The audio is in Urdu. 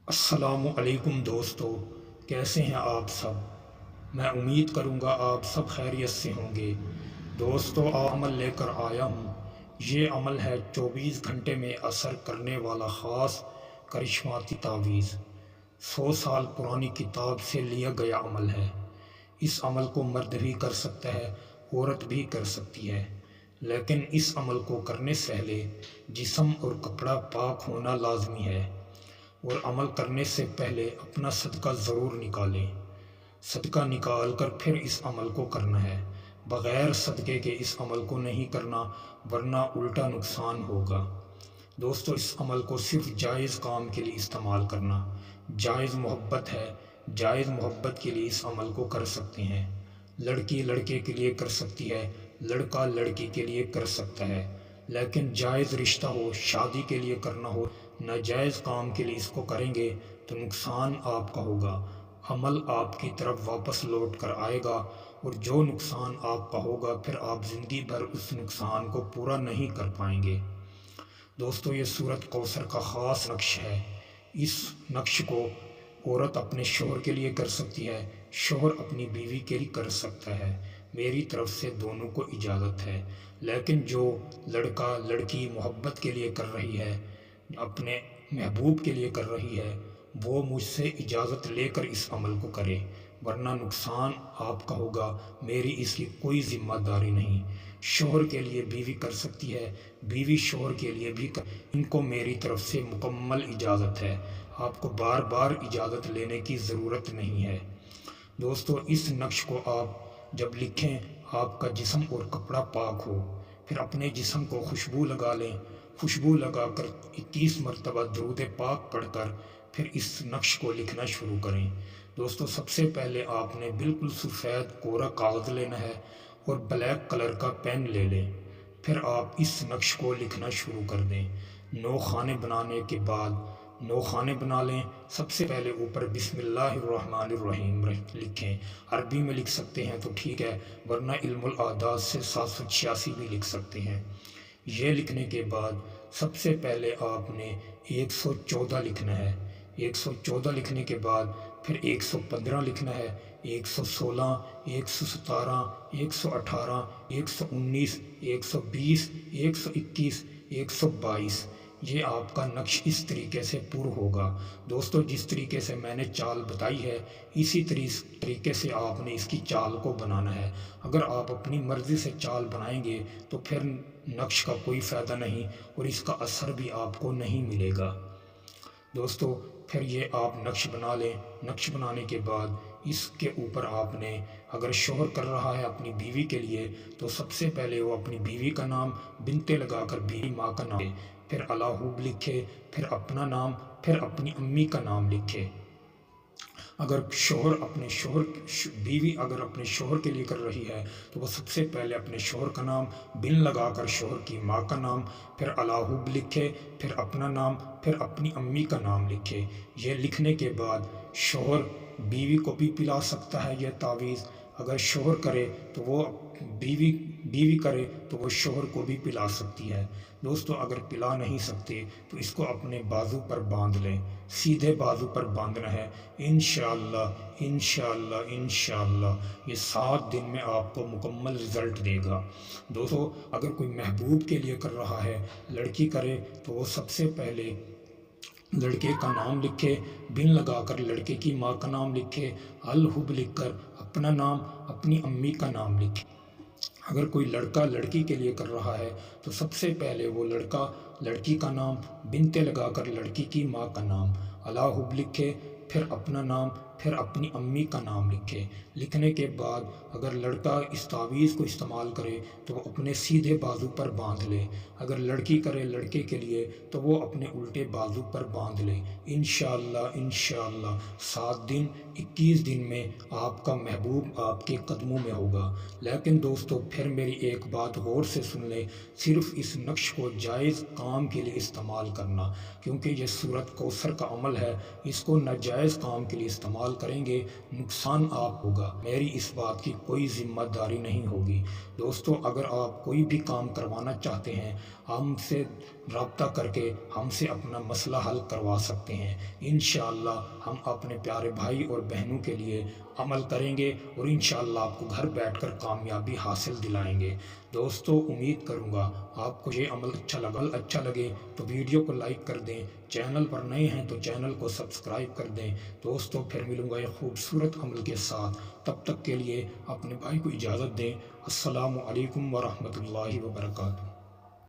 السلام علیکم دوستو، کیسے ہیں آپ سب؟ میں امید کروں گا آپ سب خیریت سے ہوں گے۔ دوستو، عمل لے کر آیا ہوں۔ یہ عمل ہے 24 گھنٹے میں اثر کرنے والا خاص کرشماتی تعویذ۔ 100 سال پرانی کتاب سے لیا گیا عمل ہے۔ اس عمل کو مرد بھی کر سکتا ہے، عورت بھی کر سکتی ہے، لیکن اس عمل کو کرنے سے پہلے جسم اور کپڑا پاک ہونا لازمی ہے، اور عمل کرنے سے پہلے اپنا صدقہ ضرور نکالیں۔ صدقہ نکال کر پھر اس عمل کو کرنا ہے۔ بغیر صدقے کے اس عمل کو نہیں کرنا، ورنہ الٹا نقصان ہوگا۔ دوستو، اس عمل کو صرف جائز کام کے لیے استعمال کرنا۔ جائز محبت ہے، جائز محبت کے لیے اس عمل کو کر سکتے ہیں۔ لڑکی لڑکے کے لیے کر سکتی ہے، لڑکا لڑکی کے لیے کر سکتا ہے، لیکن جائز رشتہ ہو، شادی کے لیے کرنا ہو، ناجائز کام کے لیے اس کو کریں گے تو نقصان آپ کا ہوگا۔ عمل آپ کی طرف واپس لوٹ کر آئے گا، اور جو نقصان آپ کا ہوگا پھر آپ زندگی بھر اس نقصان کو پورا نہیں کر پائیں گے۔ دوستو، یہ سورۃ کوثر کا خاص نقش ہے۔ اس نقش کو عورت اپنے شوہر کے لیے کر سکتی ہے، شوہر اپنی بیوی کے لیے کر سکتا ہے۔ میری طرف سے دونوں کو اجازت ہے، لیکن جو لڑکا لڑکی محبت کے لیے کر رہی ہے، اپنے محبوب کے لیے کر رہی ہے، وہ مجھ سے اجازت لے کر اس عمل کو کرے، ورنہ نقصان آپ کا ہوگا، میری اس کی کوئی ذمہ داری نہیں۔ شوہر کے لیے بیوی کر سکتی ہے، بیوی شوہر کے لیے بھی ان کو میری طرف سے مکمل اجازت ہے، آپ کو بار بار اجازت لینے کی ضرورت نہیں ہے۔ دوستو، اس نقش کو آپ جب لکھیں، آپ کا جسم اور کپڑا پاک ہو، پھر اپنے جسم کو خوشبو لگا لیں۔ خوشبو لگا کر 21 مرتبہ درود پاک پڑھ کر پھر اس نقش کو لکھنا شروع کریں۔ دوستو، سب سے پہلے آپ نے بالکل سفید کوڑا کاغذ لینا ہے اور بلیک کلر کا پین لے لیں۔ پھر آپ اس نقش کو لکھنا شروع کر دیں۔ 9 خانے بنانے کے بعد 9 خانے بنا لیں۔ سب سے پہلے اوپر بسم اللہ الرحمن الرحیم لکھیں۔ عربی میں لکھ سکتے ہیں تو ٹھیک ہے، ورنہ علم الاعداد سے 786 بھی لکھ سکتے ہیں۔ یہ لکھنے کے بعد سب سے پہلے آپ نے 114 لکھنا ہے۔ 114 لکھنے کے بعد پھر 115 لکھنا ہے، 116، 117، 118، 119، 120، 121، 122۔ یہ آپ کا نقش اس طریقے سے پر ہوگا۔ دوستو، جس طریقے سے میں نے چال بتائی ہے، اسی طریقے سے آپ نے اس کی چال کو بنانا ہے۔ اگر آپ اپنی مرضی سے چال بنائیں گے تو پھر نقش کا کوئی فائدہ نہیں، اور اس کا اثر بھی آپ کو نہیں ملے گا۔ دوستو، پھر یہ آپ نقش بنا لیں۔ نقش بنانے کے بعد اس کے اوپر آپ نے، اگر شوہر کر رہا ہے اپنی بیوی کے لیے، تو سب سے پہلے وہ اپنی بیوی کا نام بنتے لگا کر بیوی ماں کا نام، پھر اللہ لکھے، پھر اپنا نام، پھر اپنی امی کا نام لکھے۔ اگر بیوی اگر اپنے شوہر کے لیے کر رہی ہے تو وہ سب سے پہلے اپنے شوہر کا نام بن لگا کر شوہر کی ماں کا نام، پھر اللہ لکھے، پھر اپنا نام، پھر اپنی امی کا نام لکھے۔ یہ لکھنے کے بعد شوہر بیوی کو بھی پلا سکتا ہے یہ تعویذ۔ اگر شوہر کرے تو وہ بیوی کرے تو وہ شوہر کو بھی پلا سکتی ہے۔ دوستو، اگر پلا نہیں سکتے تو اس کو اپنے بازو پر باندھ لیں، سیدھے بازو پر باندھنا ہے۔ انشاءاللہ انشاءاللہ انشاءاللہ یہ 7 دن میں آپ کو مکمل رزلٹ دے گا۔ دوستو، اگر کوئی محبوب کے لیے کر رہا ہے، لڑکی کرے تو وہ سب سے پہلے لڑکے کا نام لکھے، بن لگا کر لڑکے کی ماں کا نام لکھے، الحب لکھ کر اپنا نام، اپنی امی کا نام لکھے۔ اگر کوئی لڑکا لڑکی کے لیے کر رہا ہے تو سب سے پہلے وہ لڑکا لڑکی کا نام، بنتے لگا کر لڑکی کی ماں کا نام، اللہ لکھے، پھر اپنا نام، پھر اپنی امی کا نام لکھے۔ لکھنے کے بعد اگر لڑکا اس تعویذ کو استعمال کرے تو وہ اپنے سیدھے بازو پر باندھ لے، اگر لڑکی کرے لڑکے کے لیے تو وہ اپنے الٹے بازو پر باندھ لے۔ انشاءاللہ انشاءاللہ 7 دن 21 دن میں آپ کا محبوب آپ کے قدموں میں ہوگا۔ لیکن دوستو، پھر میری ایک بات غور سے سن لیں، صرف اس نقش کو جائز کام کے لیے استعمال کرنا، کیونکہ یہ سورۃ کوثر کا عمل ہے، اس کو ناجائز کام کے لیے استعمال کریں گے، نقصان آپ ہوگا، میری اس بات کی کوئی ذمہ داری نہیں ہوگی۔ دوستو، اگر آپ کوئی بھی کام کروانا چاہتے ہیں، ہم سے رابطہ کر کے ہم سے اپنا مسئلہ حل کروا سکتے ہیں۔ انشاءاللہ ہم اپنے پیارے بھائی اور بہنوں کے لیے عمل کریں گے اور انشاءاللہ آپ کو گھر بیٹھ کر کامیابی حاصل دلائیں گے۔ دوستو امید کروں گا آپ کو یہ عمل اچھا لگے تو ویڈیو کو لائک کر دیں، چینل پر نئے ہیں تو چینل کو سبسکرائب کر دیں۔ دوستو پھر ملوں گا ایک خوبصورت عمل کے ساتھ، تب تک کے لیے اپنے بھائی کو اجازت دیں۔ السلام علیکم ورحمۃ اللہ وبرکاتہ۔